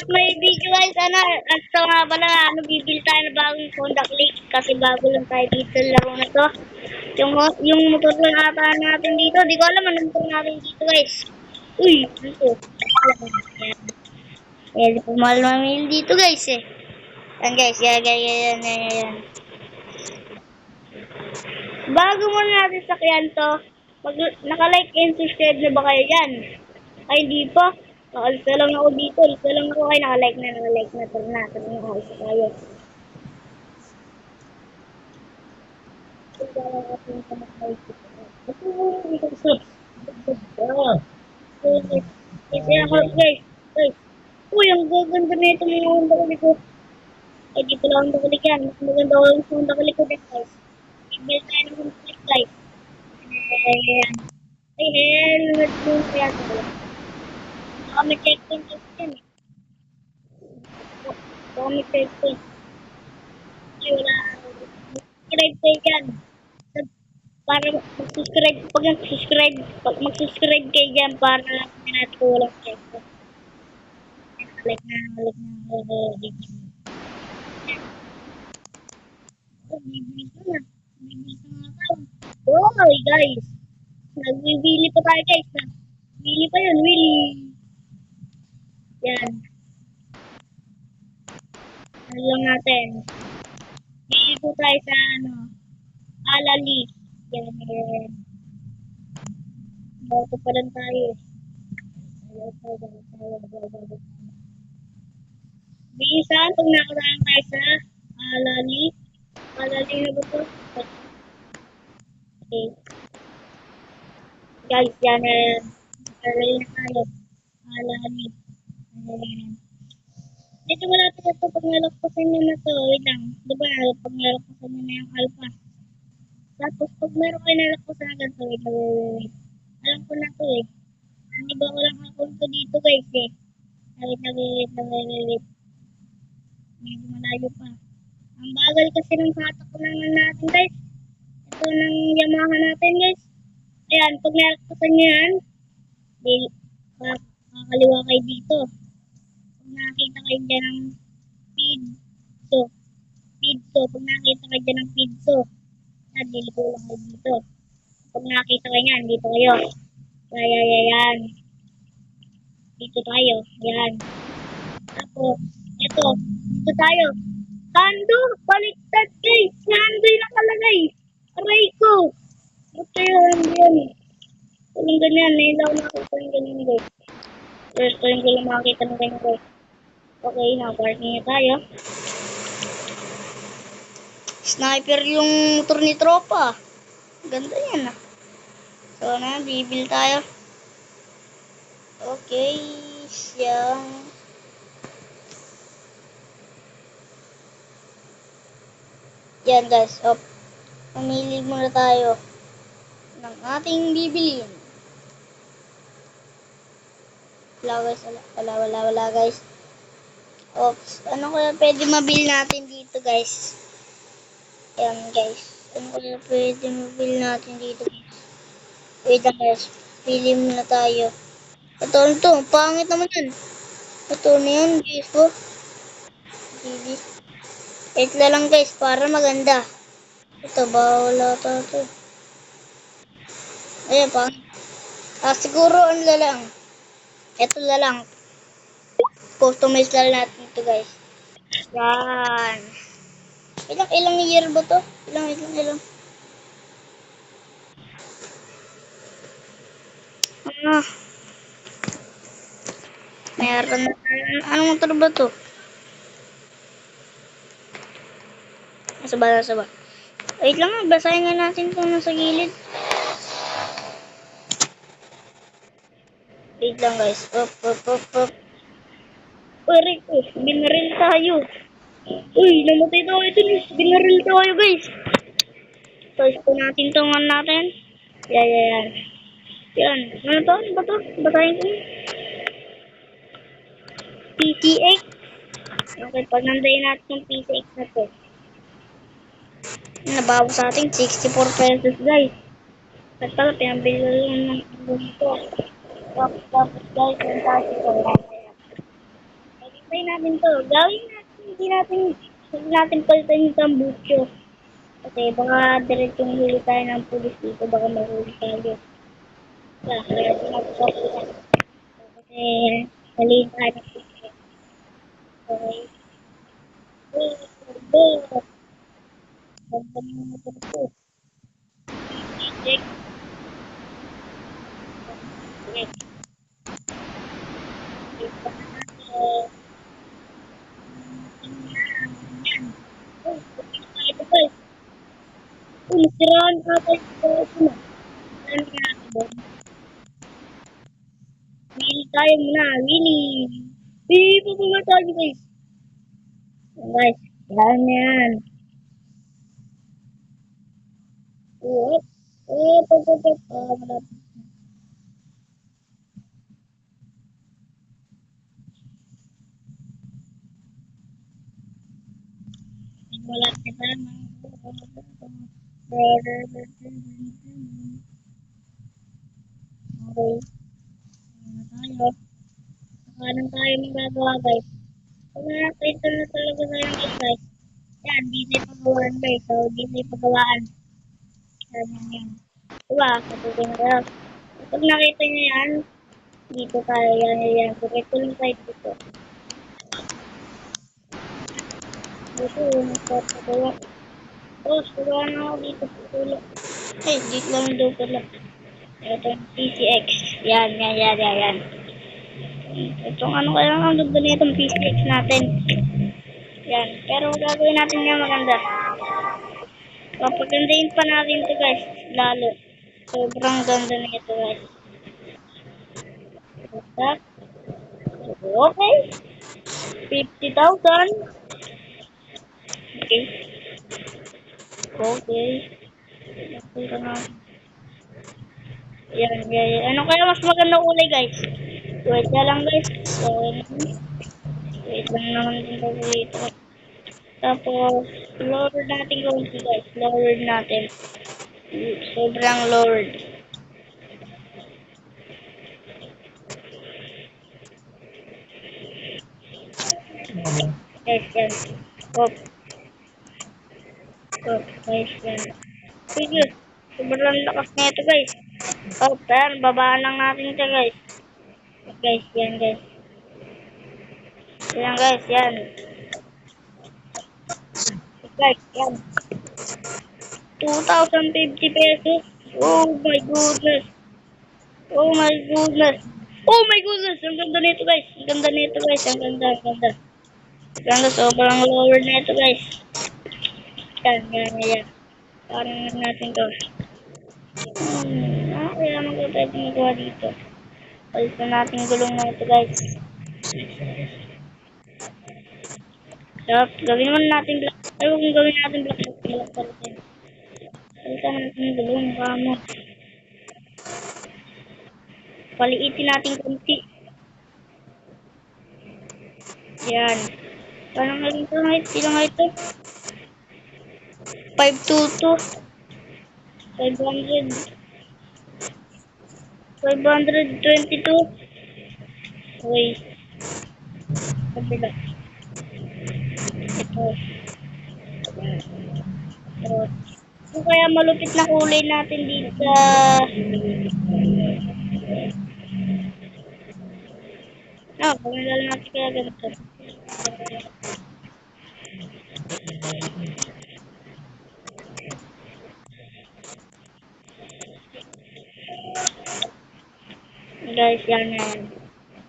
at may video guys, at so nga pala, bibili tayo ng bagong Honda Click kasi bago lang tayo dito laro na to. Yung motor lang ata natin dito, di ko alam anong motor natin dito guys. Uy, dito. Yan. Di po mahal mamili dito guys eh. Yan guys, yan. Bago muna natin sakyan to, naka-like and subscribe na ba kayo dyan? Ay, hindi pa. Nakalis na lang ako dito. Alis na lang ako kayo. Naka-like na. Tara na. Isa tayo. Kasi ako, guys. Uy, ang gaganda na ito mga Honda Click ko. Ay, dito lang Honda Click yan. Mas maganda ko yung Honda Click ko din, guys. Bibili tayo ng Honda Click, guys. Ayan. Ay, helmet mo kaya ito. Baka may checkpoint kasi yan eh. Baka may checkpoint. Ay, wala. Subscribe kayo dyan. Para mag-subscribe kayo dyan para natin ko walang checkpoint. Like na. Bibili ko na. Bibili ko na ako. Hoy, guys. Nagbibili pa tayo, guys. Bili pa yun, Willy. Yan. Ano lang natin. Bili po tayo sa, Alali. Yan. Bago pa lang tayo. Bisan, pag nakaraan tayo sa Alali. Alali na ba ito? Okay. Guys, yan. Alali na tayo. Alali. Dito wala tayo ito pag nalagpasan nyo na ito. Wait lang. Diba, pag nalagpasan nyo na yung alpha. Tapos, pag meron kayo nalagpasan na ganito, wait. Alam ko na ito eh. Hindi ba walang account ko dito guys eh. Wait. Medyo malayo pa. Ang bagal kasi ng hatak ko naman natin guys. Ito ng Yamaha natin guys. Ayan, pag nalagpasan nyo yan, kakaliwa kayo dito. Pag nakita kayo dyan ng feedso. Pag nakita kayo dyan ng feedso, diliko lang kayo dito. Pag nakita kayo yan, dito kayo. Yan. Dito tayo. Yan. Tapos, ito. Dito tayo. Kando, baliktad guys. Kando yung nakalagay. Aray ko. Ba't kayo yan? Walang ganyan. Nailaw na ako sa yung ganyan guys. First time ko lang makakita ng ganyan guys. Okay, nakaparking na tayo. Sniper yung motor ni tropa. Ganda yan ah. So na, bibil tayo. Okay, siyang. Yan guys, pamili muna tayo ng ating bibilin. Wala guys. Oops, ano kaya pwede mabili natin dito guys? Yan guys, ano kaya pwede mabili natin dito guys? Wait lang guys, pili muna tayo. Ito, pangit naman yan. Ito na yan guys po. Wait lang guys, para maganda. Ito, wala ito. Ayan, pangit. Siguro ano lang. Ito lang. Customize lang natin ito guys. Yan. Ilang year ba to? Ilang. Meron na tayo. Anong motor ba to? Nasa ba? Wait lang nga, basahin nga natin ito nasa gilid. Wait lang guys. Up. Uy, Rico, binaril tayo. Uy, namatay tayo dun. Binaril tayo guys. Search po natin ito natin. Yan. Yan. Ano ba to? Basahin ko. PCX. Okay, pag nandayin natin yung PCX na to. Nabawas sa ating 64 pesos guys. At pala, pinabili lang ng buto. Tapos guys, yung tayo ko. Try natin to. Gawin natin, hindi natin palitan yung tambucho. Kasi baka diretsong huli tayo ng pulis dito, baka mahuli tayo. Kaya hindi natin papalitan. Kasi maliit tayo ng pulis. Okay. Go! Ganda ng motor ko. Check. Check. Check pa na natin. Yan. Oh, okay na tayo guys. Nasiraan ka tayo sa ito. Saan ka natin doon? Willy tayo muna. Willy. Pababa tayo guys. Guys, yan yan. What? Malapit. Malapit na Okay. Tayo. Sakanan tayo magagawa guys. Kung nakakita na talaga tayo guys. Yan, di tayo pagawaan guys. So, di tayo pagawaan. Yan. Diba? Katuloy na tayo. Pag nakita niyo yan, dito tayo yan. So, ito lang tayo dito. Dito, nagpapagawa. Oh, suruan na ako dito sa tulo. Eh, dito lang daw pala. Ito yung PCX. Yan. Itong ano kaya ang ganda nitong PCX natin. Yan. Pero gagawin natin yan maganda. Papagandahin pa natin ito guys. Lalo. Sobrang ganda nito guys. Okay. 50,000. Okay. Okay. Ito na. Yan. Ano kaya mas maganda kulay guys? Wait na lang guys. Wait lang naman din kasi dito. Tapos, lower natin kaunti guys. Lower natin. Sobrang lowered. Guys, yan. Op. Guys, yan. Sige. Sobrang lakas na ito guys. Yan. Babaan lang natin ito guys. Guys, yan guys. Yan guys, yan. Guys, yan. 2,050 pesos. Oh my goodness. Oh my goodness. Oh my goodness. Ang ganda nito guys. Ang ganda. Ganda, sobrang lower na ito guys. Yan. Parang natin to. Kaya magkatayo magawa dito. Palitan natin gulong na ito guys. So, gawin naman natin black. Ay, kung gawin natin black. Palitan natin gulong. Kamo. Paliitin natin kunti. Yan. Parang ngayon ito. Ilang nga ito? 522. 500. 522. Okay. Kabila. Ito. Kung kaya malupit na kulay natin dito sa pamila natin kaya ganito. Guys, yan.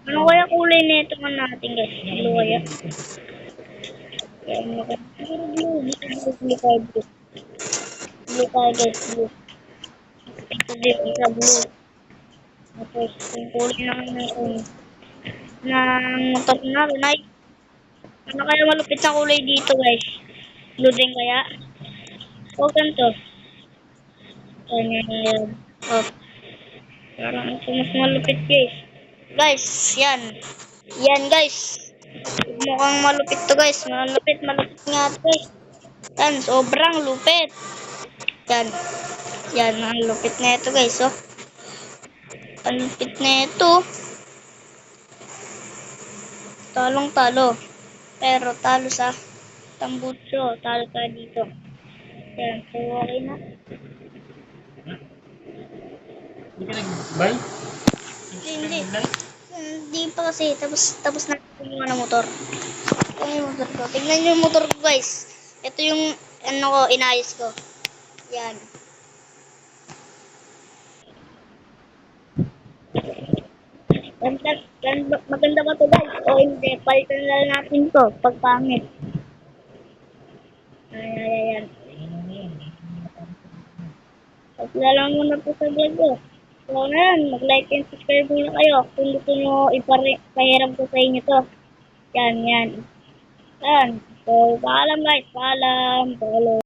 Ano kaya kulay nito man natin guys? Ano kaya? Kaya mo siguro blue. Blue tayo guys, blue. Ito dito sa blue. Tapos, yung kulay ng motor na, runay. Ano kaya malupit na kulay dito guys? Blue din kaya? O ganito. Yan. Oh, parang ito mas malupit guys. Guys, yan. Yan guys. Mukhang malupit to guys. Malupit nga to guys. Yan, sobrang lupit. Yan, ang lupit na ito guys. Oh. Ang lupit na ito. Talong-talo. Pero talo sa tambutso. Talo tayo dito. Yan. So, okay na. Hindi ka nag-buy? Hindi. Hindi pa kasi. Tapos na kumuha ng motor. Ito yung motor ko. Tignan nyo yung motor ko, guys. Ito yung ano ko, inayos ko. Yan. Maganda ba to, guys? O hindi, palitan na lang natin to pag pangit. Ayan. Tapos na lang muna po sa vlog ko. So, na yan. Mag-like and subscribe muna kayo. Kung gusto nyo ipahiram ko sa inyo to. Yan. Yan. So, paalam guys. Paalam.